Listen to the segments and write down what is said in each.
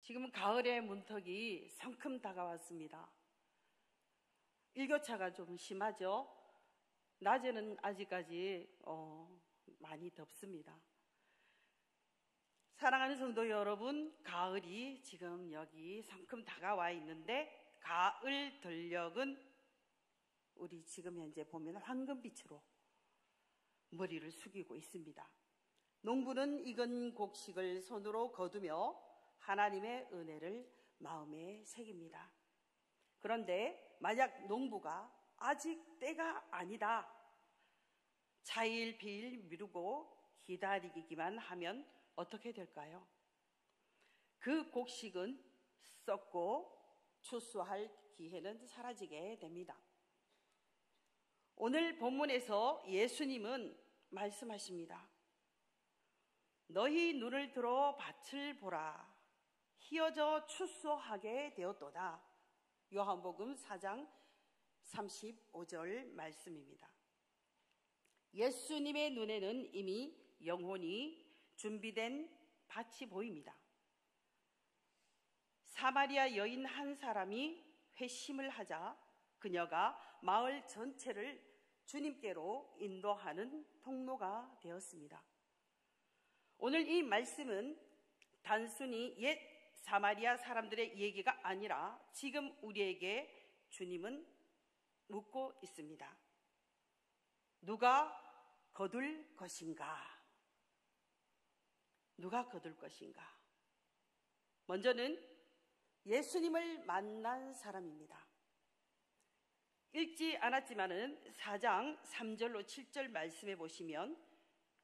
지금은 가을의 문턱이 성큼 다가왔습니다. 일교차가 좀 심하죠. 낮에는 아직까지 많이 덥습니다. 사랑하는 성도 여러분, 가을이 지금 여기 성큼 다가와 있는데 가을 들녘은 우리 지금 현재 보면 황금빛으로 머리를 숙이고 있습니다. 농부는 익은 곡식을 손으로 거두며 하나님의 은혜를 마음에 새깁니다. 그런데 만약 농부가 아직 때가 아니다, 차일피일 미루고 기다리기만 하면 어떻게 될까요? 그 곡식은 썩고 추수할 기회는 사라지게 됩니다. 오늘 본문에서 예수님은 말씀하십니다. 너희 눈을 들어 밭을 보라. 희어져 추수하게 되었도다. 요한복음 4장 35절 말씀입니다. 예수님의 눈에는 이미 영혼이 준비된 밭이 보입니다. 사마리아 여인 한 사람이 회심을 하자 그녀가 마을 전체를 주님께로 인도하는 통로가 되었습니다. 오늘 이 말씀은 단순히 옛 사마리아 사람들의 얘기가 아니라 지금 우리에게 주님은 묻고 있습니다. 누가 거둘 것인가? 누가 거둘 것인가? 먼저는 예수님을 만난 사람입니다. 읽지 않았지만은 4장 3절로 7절 말씀해 보시면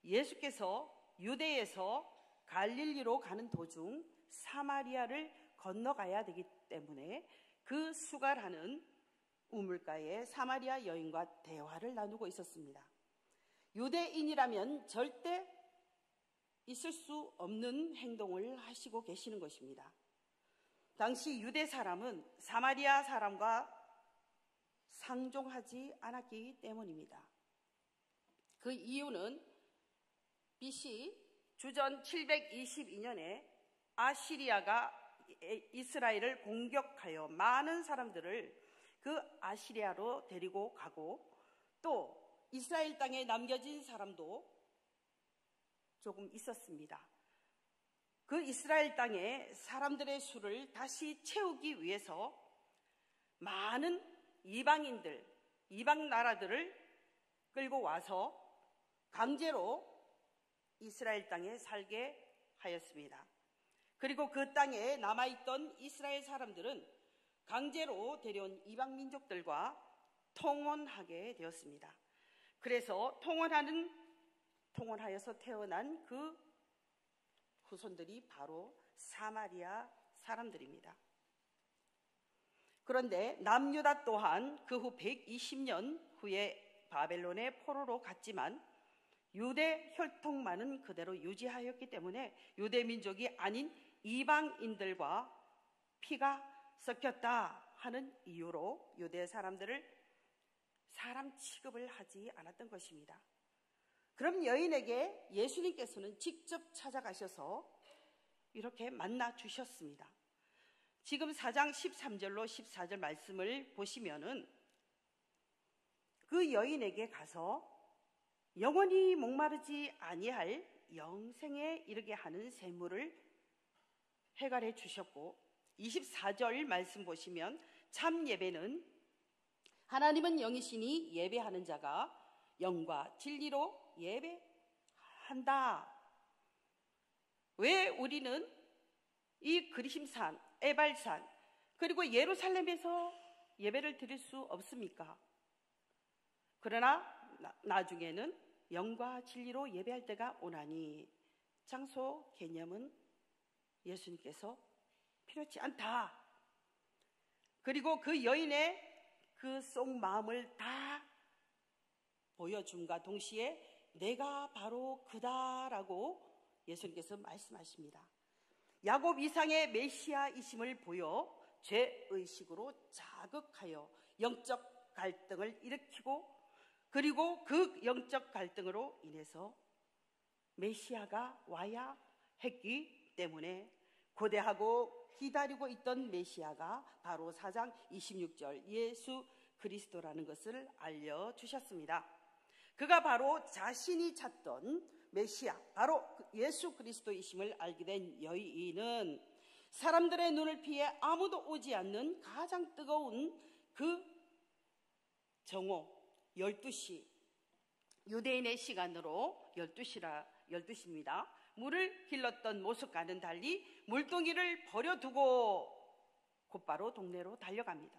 예수께서 유대에서 갈릴리로 가는 도중 사마리아를 건너가야 되기 때문에 그 수갈하는 우물가에 사마리아 여인과 대화를 나누고 있었습니다. 유대인이라면 절대 있을 수 없는 행동을 하시고 계시는 것입니다. 당시 유대 사람은 사마리아 사람과 상종하지 않았기 때문입니다. 그 이유는 BC 주전 722년에 아시리아가 이스라엘을 공격하여 많은 사람들을 그 아시리아로 데리고 가고 또 이스라엘 땅에 남겨진 사람도 조금 있었습니다. 그 이스라엘 땅에 사람들의 수를 다시 채우기 위해서 많은 이방인들, 이방 나라들을 끌고 와서 강제로 이스라엘 땅에 살게 하였습니다. 그리고 그 땅에 남아있던 이스라엘 사람들은 강제로 데려온 이방 민족들과 통혼하게 되었습니다. 그래서 통혼하여서 태어난 그 후손들이 바로 사마리아 사람들입니다. 그런데 남유다 또한 그 후 120년 후에 바벨론의 포로로 갔지만 유대 혈통만은 그대로 유지하였기 때문에 유대 민족이 아닌 이방인들과 피가 섞였다 하는 이유로 유대 사람들을 사람 취급을 하지 않았던 것입니다. 그럼 여인에게 예수님께서는 직접 찾아가셔서 이렇게 만나 주셨습니다. 지금 4장 13절로 14절 말씀을 보시면은 그 여인에게 가서 영원히 목마르지 아니할 영생에 이르게 하는 샘물을 해결해 주셨고 24절 말씀 보시면 참 예배는 하나님은 영이시니 예배하는 자가 영과 진리로 예배한다. 왜 우리는 이 그리심산, 에발산 그리고 예루살렘에서 예배를 드릴 수 없습니까? 그러나 나중에는 영과 진리로 예배할 때가 오나니 장소 개념은 예수님께서 필요치 않다. 그리고 그 여인의 그 속 마음을 다 보여줌과 동시에 내가 바로 그다라고 예수님께서 말씀하십니다. 야곱 이상의 메시아이심을 보여 죄의식으로 자극하여 영적 갈등을 일으키고 그리고 그 영적 갈등으로 인해서 메시아가 와야 했기 때문에 고대하고 기다리고 있던 메시아가 바로 4장 26절 예수 그리스도라는 것을 알려주셨습니다. 그가 바로 자신이 찾던 메시아, 바로 예수 그리스도이심을 알게 된 여인은 사람들의 눈을 피해 아무도 오지 않는 가장 뜨거운 그 정오 12시, 유대인의 시간으로 12시입니다. 물을 길렀던 모습과는 달리 물동이를 버려두고 곧바로 동네로 달려갑니다.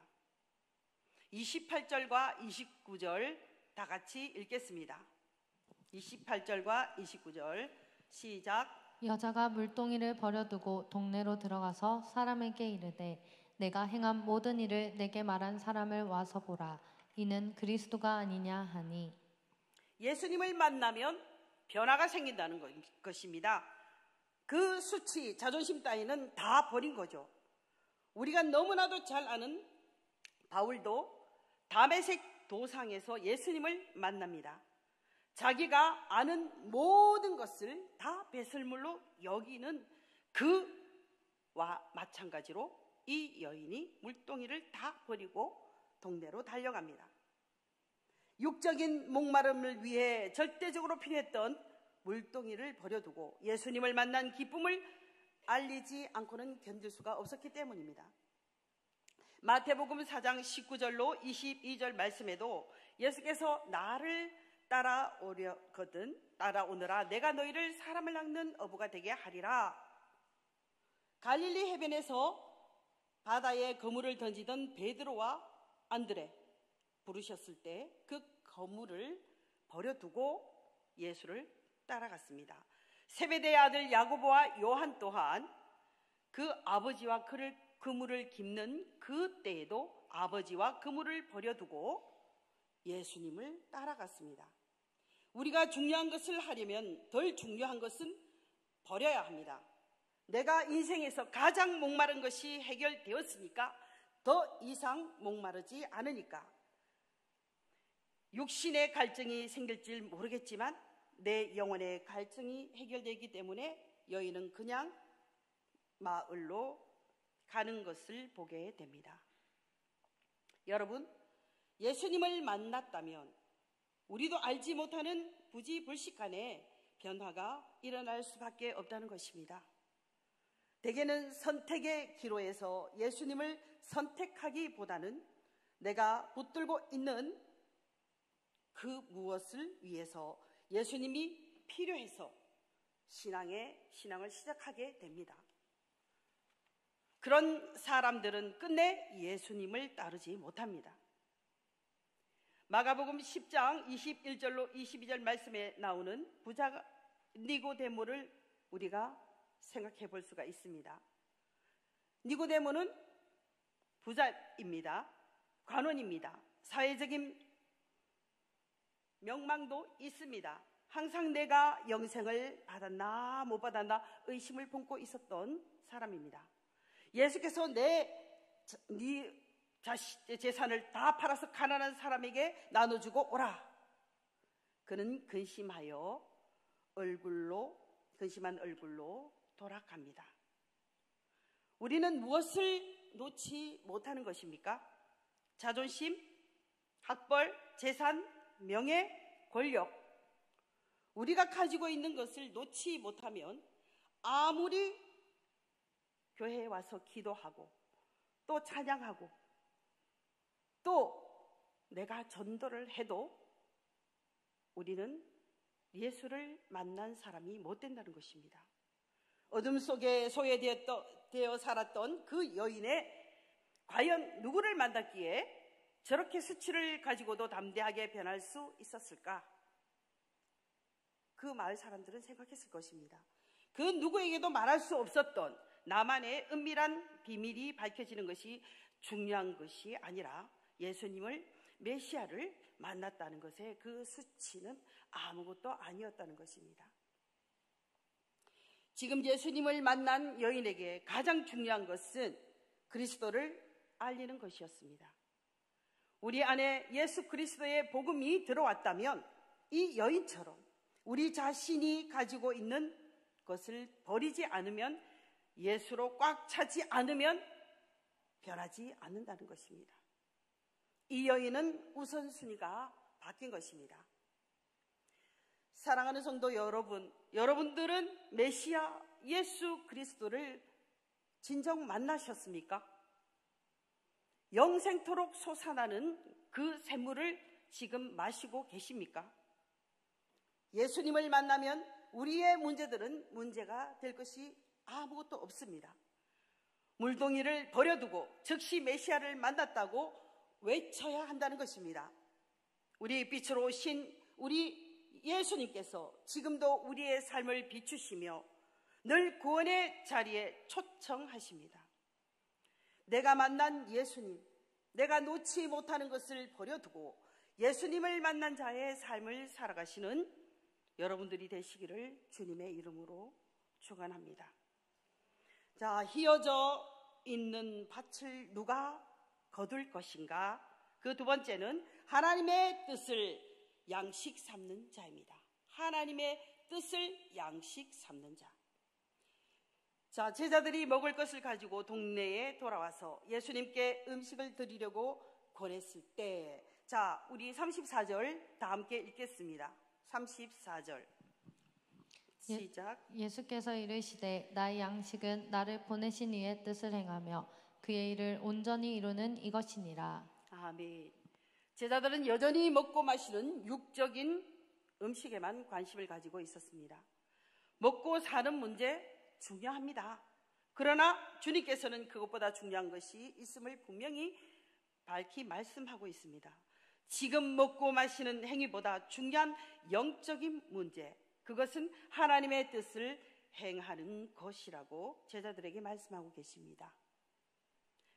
28절과 29절 다 같이 읽겠습니다. 28절과 29절 시작. 여자가 물동이를 버려두고 동네로 들어가서 사람에게 이르되 내가 행한 모든 일을 내게 말한 사람을 와서 보라. 이는 그리스도가 아니냐 하니. 예수님을 만나면 변화가 생긴다는 것입니다. 그 수치, 자존심 따위는 다 버린 거죠. 우리가 너무나도 잘 아는 바울도 다메섹 도상에서 예수님을 만납니다. 자기가 아는 모든 것을 다 배설물로 여기는 그와 마찬가지로 이 여인이 물동이를 다 버리고 동네로 달려갑니다. 육적인 목마름을 위해 절대적으로 필요했던 물동이를 버려두고 예수님을 만난 기쁨을 알리지 않고는 견딜 수가 없었기 때문입니다. 마태복음 4장 19절로 22절 말씀에도 예수께서 나를 따라오느라 내가 너희를 사람을 낚는 어부가 되게 하리라. 갈릴리 해변에서 바다에 그물을 던지던 베드로와 안드레 부르셨을 때 그 그물을 버려두고 예수를 따라갔습니다. 세베대의 아들 야고보와 요한 또한 그 아버지와 그물을 깁는 그 때에도 아버지와 그물을 버려두고 예수님을 따라갔습니다. 우리가 중요한 것을 하려면 덜 중요한 것은 버려야 합니다. 내가 인생에서 가장 목마른 것이 해결되었으니까 더 이상 목마르지 않으니까. 육신의 갈증이 생길지 모르겠지만 내 영혼의 갈증이 해결되기 때문에 여인은 그냥 마을로 가는 것을 보게 됩니다. 여러분, 예수님을 만났다면 우리도 알지 못하는 부지불식간에 변화가 일어날 수밖에 없다는 것입니다. 대개는 선택의 기로에서 예수님을 선택하기보다는 내가 붙들고 있는 그 무엇을 위해서 예수님이 필요해서 신앙을 시작하게 됩니다. 그런 사람들은 끝내 예수님을 따르지 못합니다. 마가복음 10장 21절로 22절 말씀에 나오는 부자 니고데모를 우리가 생각해 볼 수가 있습니다. 니고데모는 부자입니다. 관원입니다. 사회적인 명망도 있습니다. 항상 내가 영생을 받았나 못 받았나 의심을 품고 있었던 사람입니다. 예수께서 네 재산을 다 팔아서 가난한 사람에게 나눠주고 오라. 그는 근심한 얼굴로 돌아갑니다. 우리는 무엇을 놓지 못하는 것입니까? 자존심, 학벌, 재산, 명예, 권력. 우리가 가지고 있는 것을 놓지 못하면 아무리 교회에 와서 기도하고 또 찬양하고 또 내가 전도를 해도 우리는 예수를 만난 사람이 못 된다는 것입니다. 어둠 속에 소외되어 살았던 그 여인의 과연 누구를 만났기에 저렇게 수치를 가지고도 담대하게 변할 수 있었을까? 그 마을 사람들은 생각했을 것입니다. 그 누구에게도 말할 수 없었던 나만의 은밀한 비밀이 밝혀지는 것이 중요한 것이 아니라 예수님을 메시아를 만났다는 것에 그 수치는 아무것도 아니었다는 것입니다. 지금 예수님을 만난 여인에게 가장 중요한 것은 그리스도를 알리는 것이었습니다. 우리 안에 예수 그리스도의 복음이 들어왔다면 이 여인처럼 우리 자신이 가지고 있는 것을 버리지 않으면 예수로 꽉 차지 않으면 변하지 않는다는 것입니다. 이 여인은 우선순위가 바뀐 것입니다. 사랑하는 성도 여러분, 여러분들은 메시아 예수 그리스도를 진정 만나셨습니까? 영생토록 솟아나는 그 샘물을 지금 마시고 계십니까? 예수님을 만나면 우리의 문제들은 문제가 될 것이 아무것도 없습니다. 물동이를 버려두고 즉시 메시아를 만났다고 외쳐야 한다는 것입니다. 우리 빛으로 오신 우리 예수님께서 지금도 우리의 삶을 비추시며 늘 구원의 자리에 초청하십니다. 내가 만난 예수님, 내가 놓지 못하는 것을 버려두고 예수님을 만난 자의 삶을 살아가시는 여러분들이 되시기를 주님의 이름으로 축원합니다. 자, 휘어져 있는 밭을 누가 거둘 것인가? 그 두 번째는 하나님의 뜻을 양식 삼는 자입니다. 하나님의 뜻을 양식 삼는 자. 자, 제자들이 먹을 것을 가지고 동네에 돌아와서 예수님께 음식을 드리려고 권했을 때, 자, 우리 34절 다 함께 읽겠습니다. 34절 시작. 예수께서 이르시되 나의 양식은 나를 보내신 이의 뜻을 행하며 그의 일을 온전히 이루는 이것이니라. 아멘. 제자들은 여전히 먹고 마시는 육적인 음식에만 관심을 가지고 있었습니다. 먹고 사는 문제 중요합니다. 그러나 주님께서는 그것보다 중요한 것이 있음을 분명히 밝히 말씀하고 있습니다. 지금 먹고 마시는 행위보다 중요한 영적인 문제, 그것은 하나님의 뜻을 행하는 것이라고 제자들에게 말씀하고 계십니다.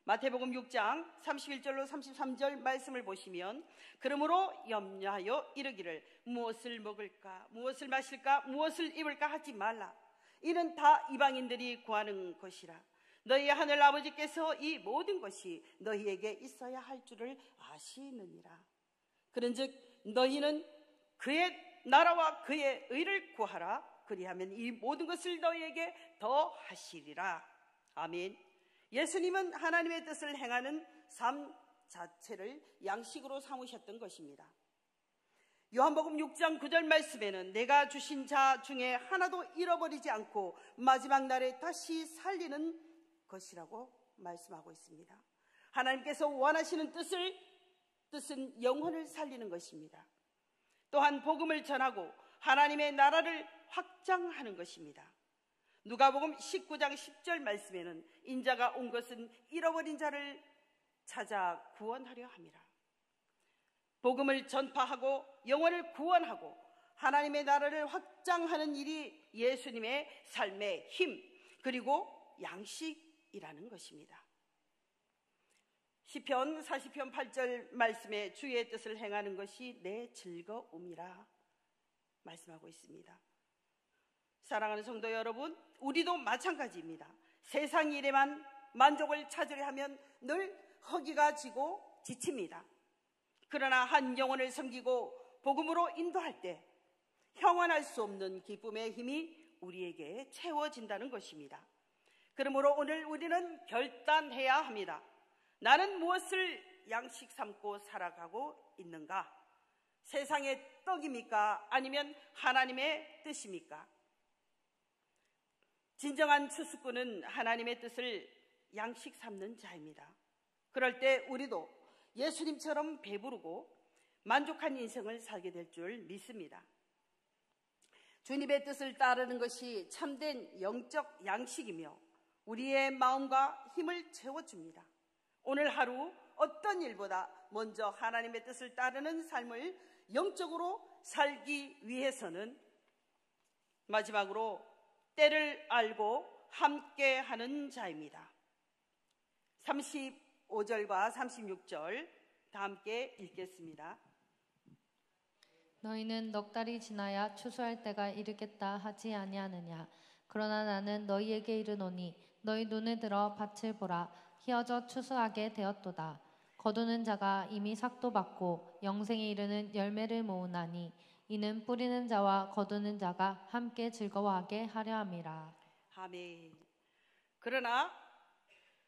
마태복음 6장 31절로 33절 말씀을 보시면, 그러므로 염려하여 이르기를 무엇을 먹을까, 무엇을 마실까, 무엇을 입을까 하지 말라. 이는 다 이방인들이 구하는 것이라. 너희 하늘 아버지께서 이 모든 것이 너희에게 있어야 할 줄을 아시느니라. 그런즉 너희는 그의 나라와 그의 의를 구하라. 그리하면 이 모든 것을 너희에게 더 하시리라. 아멘. 예수님은 하나님의 뜻을 행하는 삶 자체를 양식으로 삼으셨던 것입니다. 요한복음 6장 9절 말씀에는 내가 주신 자 중에 하나도 잃어버리지 않고 마지막 날에 다시 살리는 것이라고 말씀하고 있습니다. 하나님께서 원하시는 뜻은 영혼을 살리는 것입니다. 또한 복음을 전하고 하나님의 나라를 확장하는 것입니다. 누가복음 19장 10절 말씀에는 인자가 온 것은 잃어버린 자를 찾아 구원하려 함이라. 복음을 전파하고 영혼을 구원하고 하나님의 나라를 확장하는 일이 예수님의 삶의 힘, 그리고 양식이라는 것입니다. 시편 40편 8절 말씀에 주의 뜻을 행하는 것이 내 즐거움이라 말씀하고 있습니다. 사랑하는 성도 여러분, 우리도 마찬가지입니다. 세상 일에만 만족을 찾으려 하면 늘 허기가 지고 지칩니다. 그러나 한 영혼을 섬기고 복음으로 인도할 때 형언할 수 없는 기쁨의 힘이 우리에게 채워진다는 것입니다. 그러므로 오늘 우리는 결단해야 합니다. 나는 무엇을 양식 삼고 살아가고 있는가? 세상의 떡입니까? 아니면 하나님의 뜻입니까? 진정한 추수꾼은 하나님의 뜻을 양식 삼는 자입니다. 그럴 때 우리도 예수님처럼 배부르고 만족한 인생을 살게 될 줄 믿습니다. 주님의 뜻을 따르는 것이 참된 영적 양식이며 우리의 마음과 힘을 채워줍니다. 오늘 하루 어떤 일보다 먼저 하나님의 뜻을 따르는 삶을 영적으로 살기 위해서는 마지막으로 때를 알고 함께하는 자입니다. 35절과 36절 다 함께 읽겠습니다. 너희는 넉 달이 지나야 추수할 때가 이르겠다 하지 아니하느냐. 그러나 나는 너희에게 이르노니 너희 눈을 들어 밭을 보라. 희어져 추수하게 되었도다. 거두는 자가 이미 삭도 받고 영생에 이르는 열매를 모으나니 이는 뿌리는 자와 거두는 자가 함께 즐거워하게 하려 함이라. 아멘. 그러나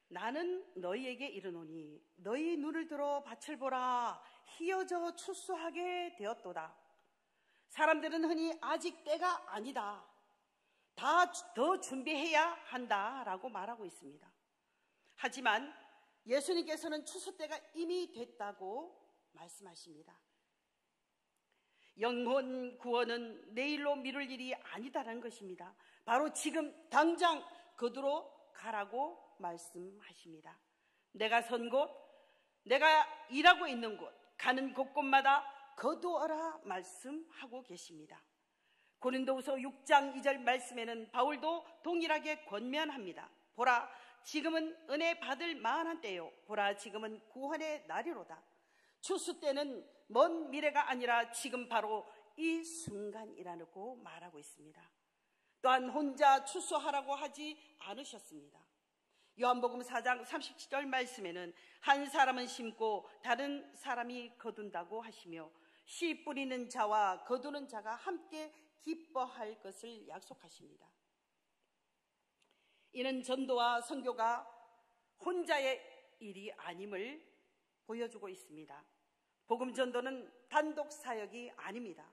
나는 너희에게 이르노니 너희 눈을 들어 밭을 보라. 희어져 추수하게 되었도다. 사람들은 흔히 아직 때가 아니다. 다 더 준비해야 한다라고 말하고 있습니다. 하지만 예수님께서는 추수 때가 이미 됐다고 말씀하십니다. 영혼 구원은 내일로 미룰 일이 아니다라는 것입니다. 바로 지금 당장 거두러 가라고 말씀하십니다. 내가 선 곳, 내가 일하고 있는 곳, 가는 곳곳마다 거두어라 말씀하고 계십니다. 고린도후서 6장 2절 말씀에는 바울도 동일하게 권면합니다. 보라, 지금은 은혜 받을 만한 때요. 보라, 지금은 구원의 날이로다. 추수 때는 먼 미래가 아니라 지금 바로 이 순간이라고 말하고 있습니다. 또한 혼자 추수하라고 하지 않으셨습니다. 요한복음 4장 37절 말씀에는 한 사람은 심고 다른 사람이 거둔다고 하시며 씨 뿌리는 자와 거두는 자가 함께 기뻐할 것을 약속하십니다. 이는 전도와 선교가 혼자의 일이 아님을 보여주고 있습니다. 복음 전도는 단독 사역이 아닙니다.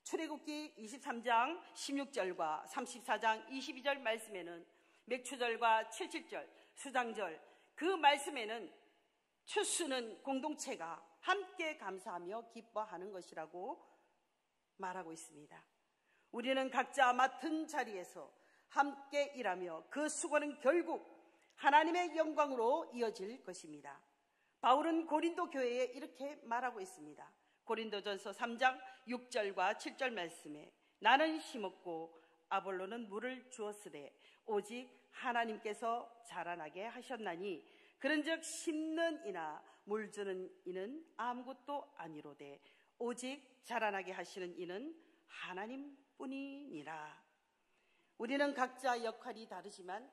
출애굽기 23장 16절과 34장 22절 말씀에는 맥추절과 칠칠절, 수장절 그 말씀에는 추수는 공동체가 함께 감사하며 기뻐하는 것이라고 말하고 있습니다. 우리는 각자 맡은 자리에서 함께 일하며 그 수고는 결국 하나님의 영광으로 이어질 것입니다. 바울은 고린도 교회에 이렇게 말하고 있습니다. 고린도전서 3장 6절과 7절 말씀에 나는 심었고 아볼로는 물을 주었으되 오직 하나님께서 자라나게 하셨나니 그런즉 심는 이나 물 주는 이는 아무것도 아니로되 오직 자라나게 하시는 이는 하나님뿐이니라. 우리는 각자 역할이 다르지만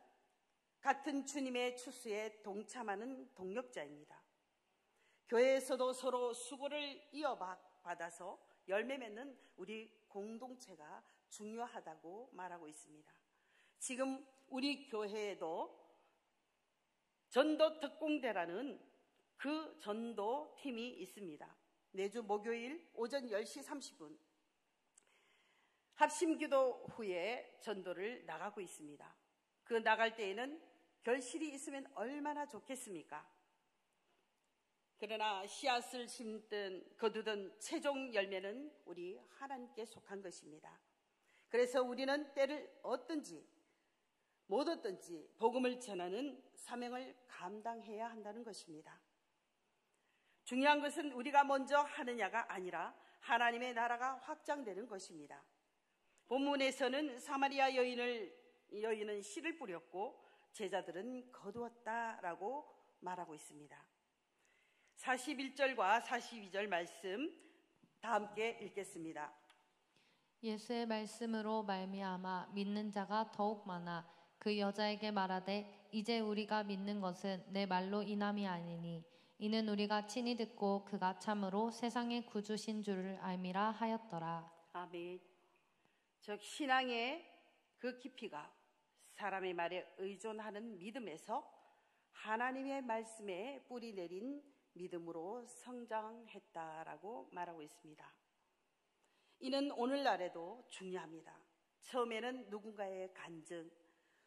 같은 주님의 추수에 동참하는 동력자입니다. 교회에서도 서로 수고를 이어받아서 열매 맺는 우리 공동체가 중요하다고 말하고 있습니다. 지금 우리 교회에도 전도 특공대라는 그 전도 팀이 있습니다. 매주 목요일 오전 10시 30분 합심기도 후에 전도를 나가고 있습니다. 그 나갈 때에는 결실이 있으면 얼마나 좋겠습니까? 그러나 씨앗을 심든 거두든 최종 열매는 우리 하나님께 속한 것입니다. 그래서 우리는 때를 얻든지 못 얻든지 복음을 전하는 사명을 감당해야 한다는 것입니다. 중요한 것은 우리가 먼저 하느냐가 아니라 하나님의 나라가 확장되는 것입니다. 본문에서는 사마리아 여인은 씨를 뿌렸고 제자들은 거두었다라고 말하고 있습니다. 41절과 42절 말씀 다 함께 읽겠습니다. 예수의 말씀으로 말미암아 믿는 자가 더욱 많아 그 여자에게 말하되 이제 우리가 믿는 것은 내 말로 인함이 아니니 이는 우리가 친히 듣고 그가 참으로 세상의 구주신 줄을 알미라 하였더라. 아멘. 즉 신앙의 그 깊이가 사람의 말에 의존하는 믿음에서 하나님의 말씀에 뿌리 내린 믿음으로 성장했다라고 말하고 있습니다. 이는 오늘날에도 중요합니다. 처음에는 누군가의 간증,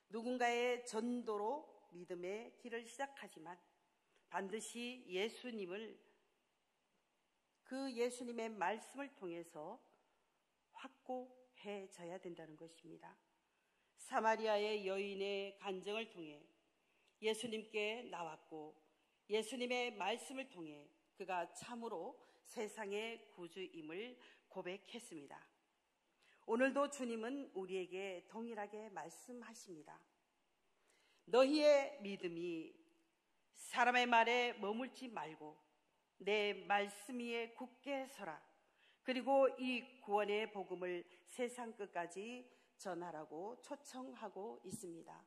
누군가의 전도로 믿음의 길을 시작하지만 반드시 예수님의 말씀을 통해서 확고해져야 된다는 것입니다. 사마리아의 여인의 간증을 통해 예수님께 나왔고 예수님의 말씀을 통해 그가 참으로 세상의 구주임을 고백했습니다. 오늘도 주님은 우리에게 동일하게 말씀하십니다. 너희의 믿음이 사람의 말에 머물지 말고 내 말씀 위에 굳게 서라. 그리고 이 구원의 복음을 세상 끝까지 전하라고 초청하고 있습니다.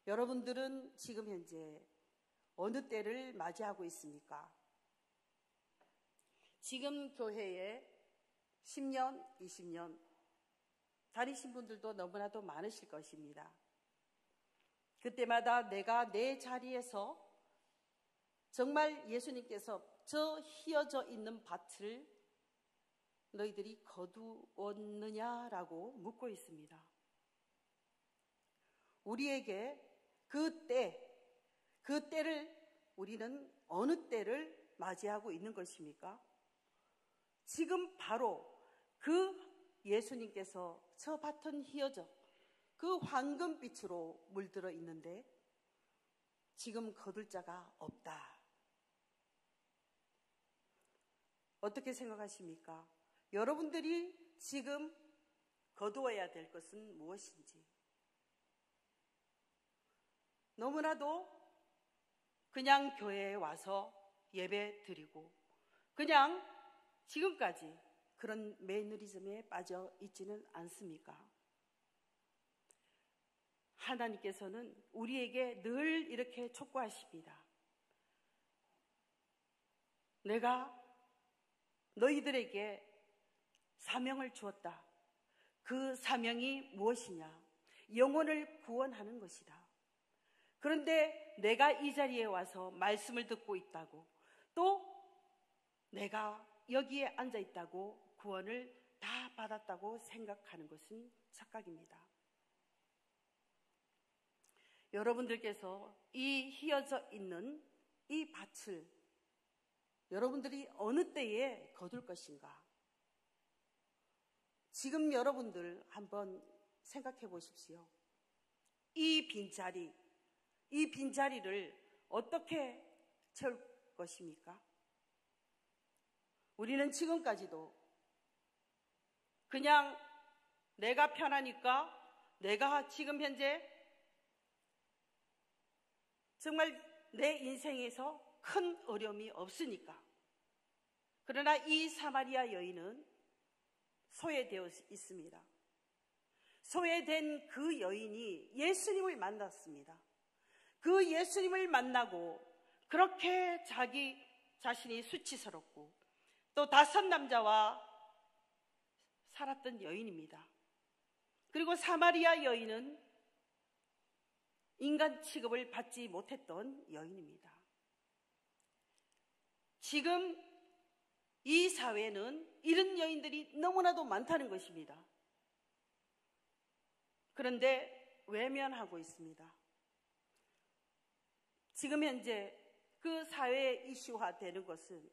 여러분들은 지금 현재 어느 때를 맞이하고 있습니까? 지금 교회에 10년, 20년 다니신 분들도 너무나도 많으실 것입니다. 그때마다 내가 내 자리에서 정말 예수님께서 저 휘어져 있는 밭을 너희들이 거두었느냐라고 묻고 있습니다. 우리에게 그 때를 우리는 어느 때를 맞이하고 있는 것입니까? 지금 바로 그 예수님께서 저 밭은 휘어져 그 황금빛으로 물들어 있는데 지금 거둘 자가 없다. 어떻게 생각하십니까? 여러분들이 지금 거두어야 될 것은 무엇인지. 너무나도 그냥 교회에 와서 예배 드리고 그냥 지금까지 그런 매너리즘에 빠져 있지는 않습니까? 하나님께서는 우리에게 늘 이렇게 촉구하십니다. 내가 너희들에게 사명을 주었다. 그 사명이 무엇이냐? 영혼을 구원하는 것이다. 그런데 내가 이 자리에 와서 말씀을 듣고 있다고, 또 내가 여기에 앉아 있다고 구원을 다 받았다고 생각하는 것은 착각입니다. 여러분들께서 이 휘어져 있는 이 밭을 여러분들이 어느 때에 거둘 것인가? 지금 여러분들 한번 생각해 보십시오. 이 빈자리를 어떻게 채울 것입니까? 우리는 지금까지도 그냥 내가 편하니까, 내가 지금 현재 정말 내 인생에서 큰 어려움이 없으니까. 그러나 이 사마리아 여인은 소외되어 있습니다. 소외된 그 여인이 예수님을 만났습니다. 그 예수님을 만나고 그렇게 자기 자신이 수치스럽고 또 5 남자와 살았던 여인입니다. 그리고 사마리아 여인은 인간 취급을 받지 못했던 여인입니다. 지금 이 사회는 이런 여인들이 너무나도 많다는 것입니다. 그런데 외면하고 있습니다. 지금 현재 그 사회에 이슈화되는 것은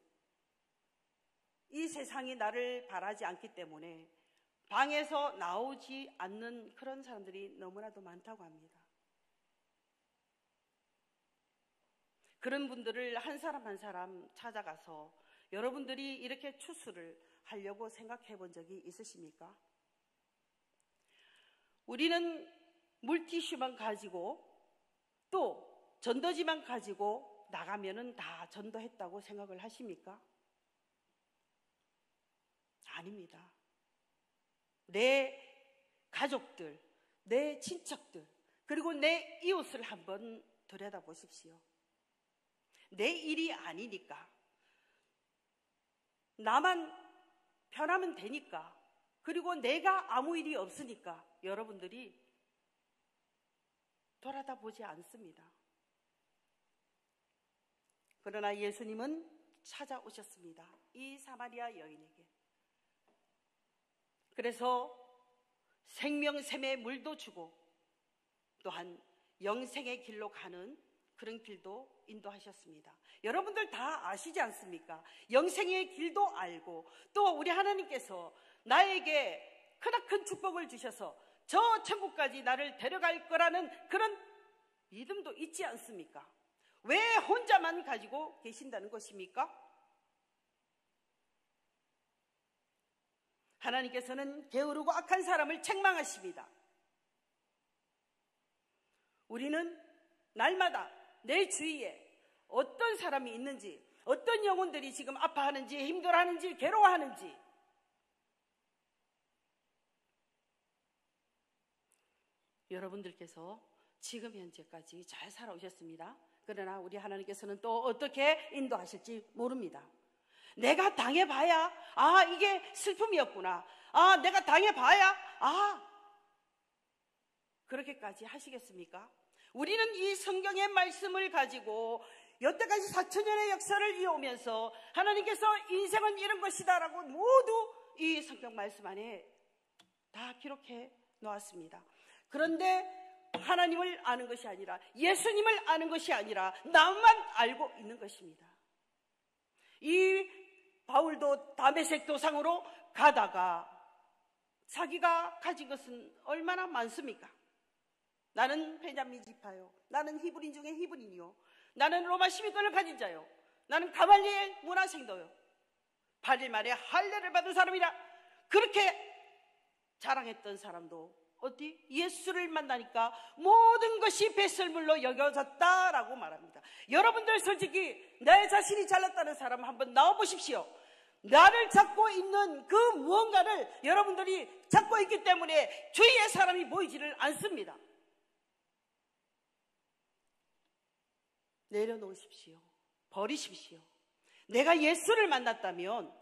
이 세상이 나를 바라지 않기 때문에 방에서 나오지 않는 그런 사람들이 너무나도 많다고 합니다. 그런 분들을 한 사람 한 사람 찾아가서 여러분들이 이렇게 추수를 하려고 생각해 본 적이 있으십니까? 우리는 물티슈만 가지고 또 전도지만 가지고 나가면은 다 전도했다고 생각을 하십니까? 아닙니다. 내 가족들, 내 친척들, 그리고 내 이웃을 한번 들여다보십시오. 내 일이 아니니까, 나만 편하면 되니까, 그리고 내가 아무 일이 없으니까 여러분들이 돌아다보지 않습니다. 그러나 예수님은 찾아오셨습니다. 이 사마리아 여인에게. 그래서 생명샘의 물도 주고 또한 영생의 길로 가는 그런 길도 인도하셨습니다. 여러분들 다 아시지 않습니까? 영생의 길도 알고 또 우리 하나님께서 나에게 크나큰 축복을 주셔서 저 천국까지 나를 데려갈 거라는 그런 믿음도 있지 않습니까? 왜 혼자만 가지고 계신다는 것입니까? 하나님께서는 게으르고 악한 사람을 책망하십니다. 우리는 날마다 내 주위에 어떤 사람이 있는지, 어떤 영혼들이 지금 아파하는지, 힘들어하는지, 괴로워하는지 여러분들께서 지금 현재까지 잘 살아오셨습니다. 그러나 우리 하나님께서는 또 어떻게 인도하실지 모릅니다. 내가 당해봐야 이게 슬픔이었구나, 내가 당해봐야 그렇게까지 하시겠습니까? 우리는 이 성경의 말씀을 가지고 여태까지 4천년의 역사를 이어오면서 하나님께서 인생은 이런 것이다라고 모두 이 성경 말씀 안에 다 기록해 놓았습니다. 그런데 하나님을 아는 것이 아니라, 예수님을 아는 것이 아니라 나만 알고 있는 것입니다. 이 바울도 다메섹 도상으로 가다가 자기가 가진 것은 얼마나 많습니까? 나는 베냐민 지파요, 나는 히브리인 중에 히브리인이요, 나는 로마 시민권을 가진 자요, 나는 가말리엘 문화생도요, 8일 만에 할례를 받은 사람이라, 그렇게 자랑했던 사람도 어디 예수를 만나니까 모든 것이 배설물로 여겨졌다라고 말합니다. 여러분들 솔직히 내 자신이 잘났다는 사람 한번 나와보십시오. 나를 잡고 있는 그 무언가를 여러분들이 잡고 있기 때문에 주위의 사람이 보이지를 않습니다. 내려놓으십시오. 버리십시오. 내가 예수를 만났다면,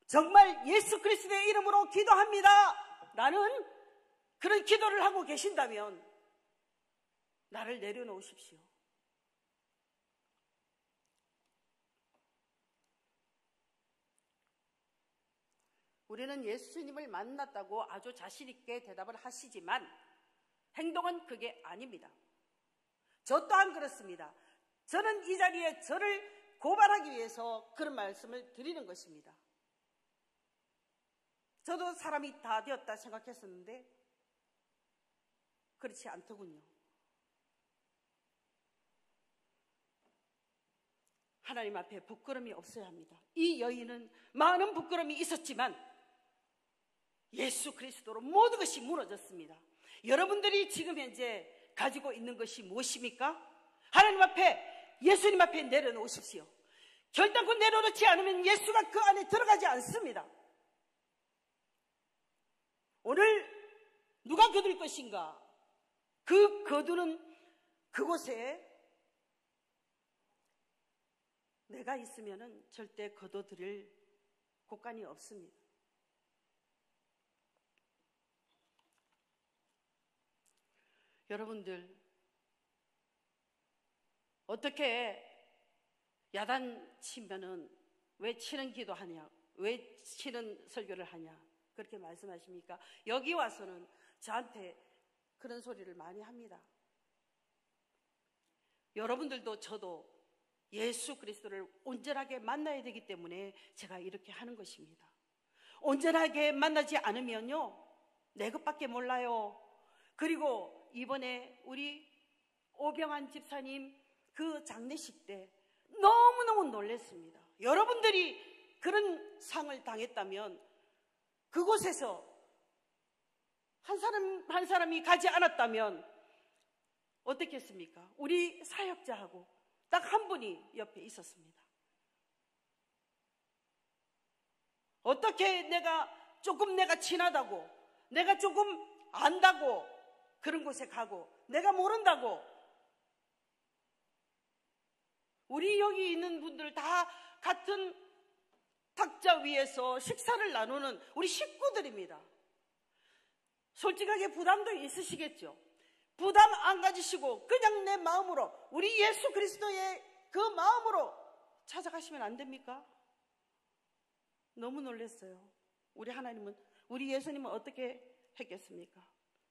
정말 예수 그리스도의 이름으로 기도합니다 라는 그런 기도를 하고 계신다면 나를 내려놓으십시오. 우리는 예수님을 만났다고 아주 자신 있게 대답을 하시지만 행동은 그게 아닙니다. 저 또한 그렇습니다. 저는 이 자리에 저를 고발하기 위해서 그런 말씀을 드리는 것입니다. 저도 사람이 다 되었다 생각했었는데 그렇지 않더군요. 하나님 앞에 부끄러움이 없어야 합니다. 이 여인은 많은 부끄러움이 있었지만 예수 그리스도로 모든 것이 무너졌습니다. 여러분들이 지금 현재 가지고 있는 것이 무엇입니까? 하나님 앞에, 예수님 앞에 내려놓으십시오. 결단코 내려놓지 않으면 예수가 그 안에 들어가지 않습니다. 오늘 누가 거둘 것인가? 그 거두는 그곳에 내가 있으면은 절대 거둬들일 곳간이 없습니다. 여러분들, 어떻게 야단 치면은 왜 치는 기도하냐, 왜 치는 설교를 하냐 그렇게 말씀하십니까? 여기 와서는 저한테 그런 소리를 많이 합니다. 여러분들도 저도 예수 그리스도를 온전하게 만나야 되기 때문에 제가 이렇게 하는 것입니다. 온전하게 만나지 않으면요, 내 것밖에 몰라요. 그리고 이번에 우리 오병환 집사님 그 장례식 때 너무너무 놀랐습니다. 여러분들이 그런 상을 당했다면 그곳에서 한 사람이 가지 않았다면 어떻겠습니까? 우리 사역자하고 딱 한 분이 옆에 있었습니다. 어떻게 내가 친하다고, 내가 조금 안다고 그런 곳에 가고, 내가 모른다고, 우리 여기 있는 분들 다 같은 탁자 위에서 식사를 나누는 우리 식구들입니다. 솔직하게 부담도 있으시겠죠. 부담 안 가지시고 그냥 내 마음으로, 우리 예수 그리스도의 그 마음으로 찾아가시면 안 됩니까? 너무 놀랐어요. 우리 하나님은, 우리 예수님은 어떻게 했겠습니까?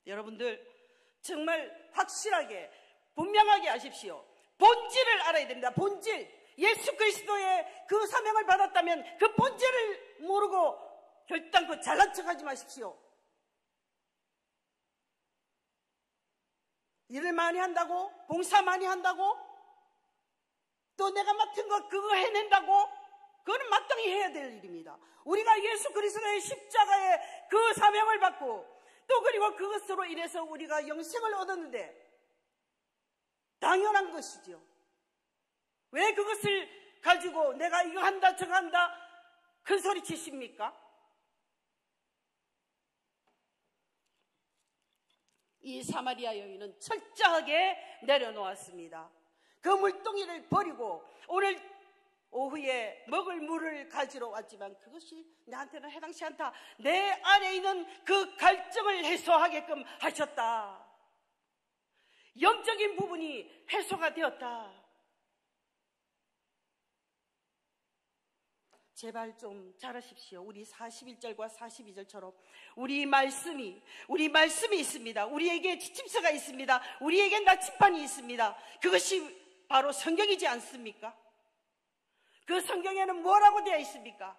여러분들 정말 확실하게 분명하게 하십시오. 본질을 알아야 됩니다. 본질. 예수 그리스도의 그 사명을 받았다면 그 본질을 모르고 결단코 잘난 척하지 마십시오. 일을 많이 한다고, 봉사 많이 한다고, 또 내가 맡은 거 그거 해낸다고, 그거는 마땅히 해야 될 일입니다. 우리가 예수 그리스도의 십자가의 그 사명을 받고, 또 그리고 그것으로 인해서 우리가 영생을 얻었는데 당연한 것이죠. 왜 그것을 가지고 내가 이거 한다 저거 한다 큰 소리 치십니까? 이 사마리아 여인은 철저하게 내려놓았습니다. 그 물동이를 버리고 오늘 오후에 먹을 물을 가지러 왔지만 그것이 나한테는 해당치 않다. 내 안에 있는 그 갈증을 해소하게끔 하셨다. 영적인 부분이 해소가 되었다. 제발 좀 잘하십시오. 우리 41절과 42절처럼 우리 말씀이 있습니다. 우리에게 지침서가 있습니다. 우리에게 나침반이 있습니다. 그것이 바로 성경이지 않습니까? 그 성경에는 뭐라고 되어 있습니까?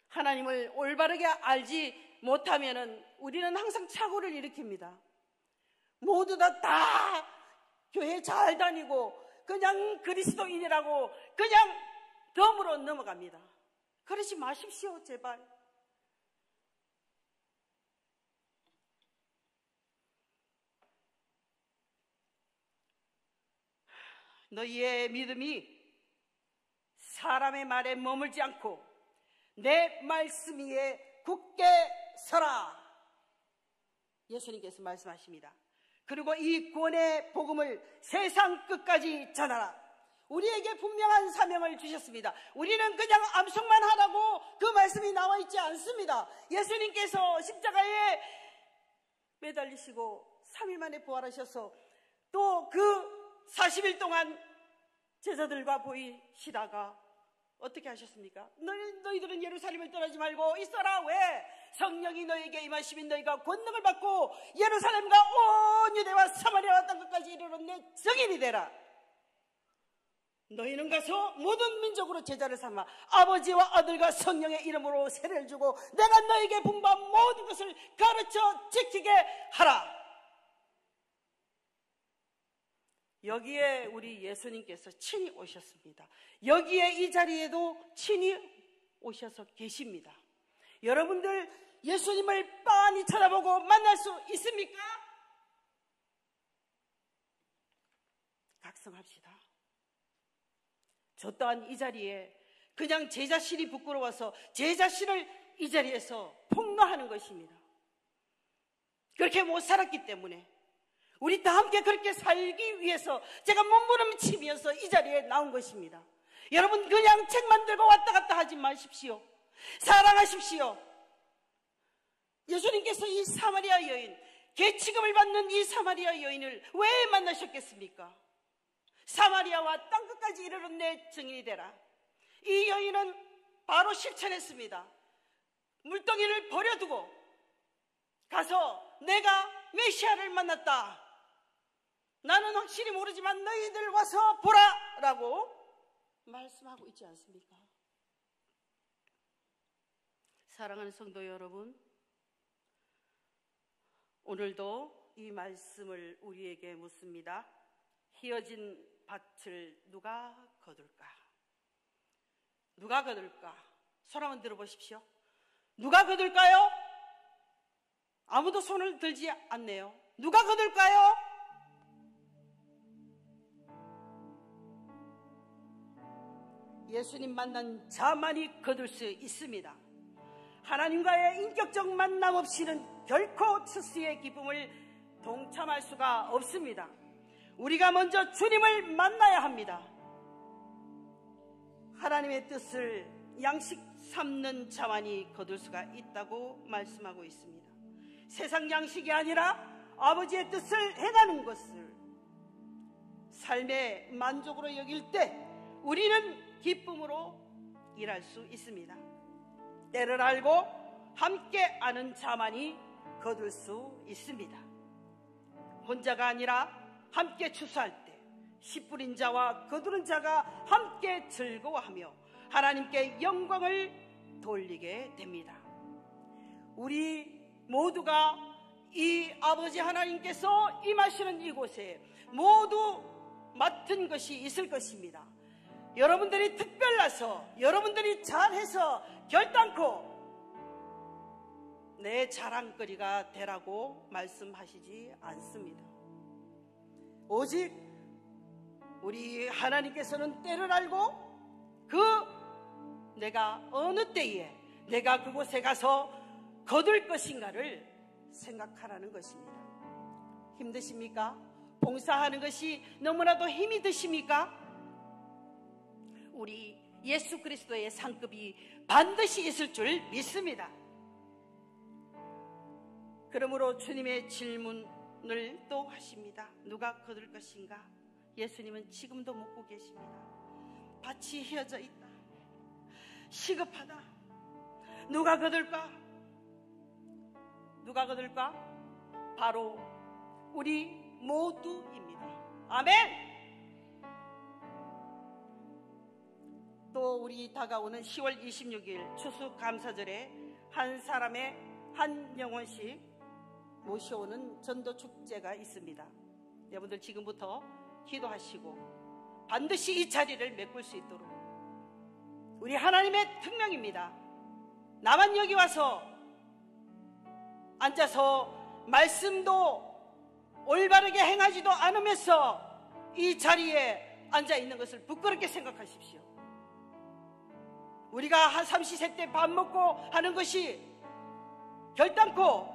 하나님을 올바르게 알지 못하면 우리는 항상 착오를 일으킵니다. 모두 다 교회 잘 다니고 그냥 그리스도인이라고 그냥 덤으로 넘어갑니다. 그러지 마십시오, 제발. 너희의 믿음이 사람의 말에 머물지 않고 내 말씀 위에 굳게 서라. 예수님께서 말씀하십니다. 그리고 이 구원의 복음을 세상 끝까지 전하라. 우리에게 분명한 사명을 주셨습니다. 우리는 그냥 암송만 하라고 그 말씀이 나와 있지 않습니다. 예수님께서 십자가에 매달리시고 3일 만에 부활하셔서 또 그 40일 동안 제자들과 보이시다가 어떻게 하셨습니까? 너희들은 예루살렘을 떠나지 말고 있어라. 왜? 성령이 너희에게 임하시면 너희가 권능을 받고 예루살렘과 온 유대와 사마리아와 땅끝까지 이르러 내 증인이 되라. 너희는 가서 모든 민족으로 제자를 삼아 아버지와 아들과 성령의 이름으로 세례를 주고 내가 너희에게 분부한 모든 것을 가르쳐 지키게 하라. 여기에 우리 예수님께서 친히 오셨습니다. 여기에 이 자리에도 친히 오셔서 계십니다. 여러분들 예수님을 빤히 쳐다보고 만날 수 있습니까? 각성합시다. 저 또한 이 자리에 그냥 제 자신이 부끄러워서 제 자신을 이 자리에서 폭로하는 것입니다. 그렇게 못 살았기 때문에 우리 다 함께 그렇게 살기 위해서 제가 몸부림치면서 이 자리에 나온 것입니다. 여러분 그냥 책만 들고 왔다 갔다 하지 마십시오. 사랑하십시오. 예수님께서 이 사마리아 여인, 계치금을 받는 이 사마리아 여인을 왜 만나셨겠습니까? 사마리아와 땅끝까지 이르러 내 증인이 되라. 이 여인은 바로 실천했습니다. 물동이를 버려두고 가서 내가 메시아를 만났다. 나는 확실히 모르지만 너희들 와서 보라 라고 말씀하고 있지 않습니까? 사랑하는 성도 여러분, 오늘도 이 말씀을 우리에게 묻습니다. 휘어진 밭을 누가 거둘까? 누가 거둘까? 손 한번 들어보십시오. 누가 거둘까요? 아무도 손을 들지 않네요. 누가 거둘까요? 예수님 만난 자만이 거둘 수 있습니다. 하나님과의 인격적 만남 없이는 결코 추수의 기쁨을 동참할 수가 없습니다. 우리가 먼저 주님을 만나야 합니다. 하나님의 뜻을 양식 삼는 자만이 거둘 수가 있다고 말씀하고 있습니다. 세상 양식이 아니라 아버지의 뜻을 행하는 것을 삶의 만족으로 여길 때 우리는 기쁨으로 일할 수 있습니다. 때를 알고 함께 아는 자만이 거둘 수 있습니다. 혼자가 아니라 함께 추수할 때 씨 뿌린 자와 거두는 자가 함께 즐거워하며 하나님께 영광을 돌리게 됩니다. 우리 모두가 이 아버지 하나님께서 임하시는 이곳에 모두 맡은 것이 있을 것입니다. 여러분들이 특별나서 여러분들이 잘해서 결단코 내 자랑거리가 되라고 말씀하시지 않습니다. 오직 우리 하나님께서는 때를 알고 내가 어느 때에 내가 그곳에 가서 거둘 것인가를 생각하라는 것입니다. 힘드십니까? 봉사하는 것이 너무나도 힘이 드십니까? 우리 예수 그리스도의 상급이 반드시 있을 줄 믿습니다. 그러므로 주님의 질문을 또 하십니다. 누가 거둘 것인가? 예수님은 지금도 묻고 계십니다. 밭이 휘어져 있다. 시급하다. 누가 거둘까? 누가 거둘까? 바로 우리 모두입니다. 아멘! 또 우리 다가오는 10월 26일 추수감사절에 한 사람의 한 영혼씩 모셔오는 전도축제가 있습니다. 여러분들 지금부터 기도하시고 반드시 이 자리를 메꿀 수 있도록, 우리 하나님의 특명입니다. 나만 여기 와서 앉아서 말씀도 올바르게 행하지도 않으면서 이 자리에 앉아 있는 것을 부끄럽게 생각하십시오. 우리가 한 삼시세 때 밥 먹고 하는 것이 결단코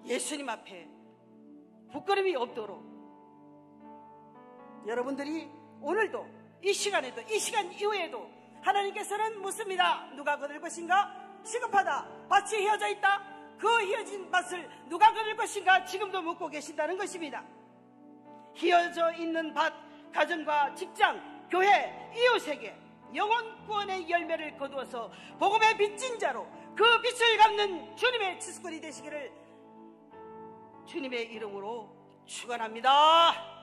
예수님 앞에 부끄러움이 없도록 여러분들이 오늘도 이 시간에도 이 시간 이후에도 하나님께서는 묻습니다. 누가 거둘 것인가? 시급하다. 밭이 휘어져 있다. 그 휘어진 밭을 누가 거둘 것인가? 지금도 묻고 계신다는 것입니다. 휘어져 있는 밭, 가정과 직장, 교회, 이웃에게 영혼 구원의 열매를 거두어서 복음의 빚진 자로 그 빛을 갚는 주님의 치수꾼이 되시기를 주님의 이름으로 축원합니다.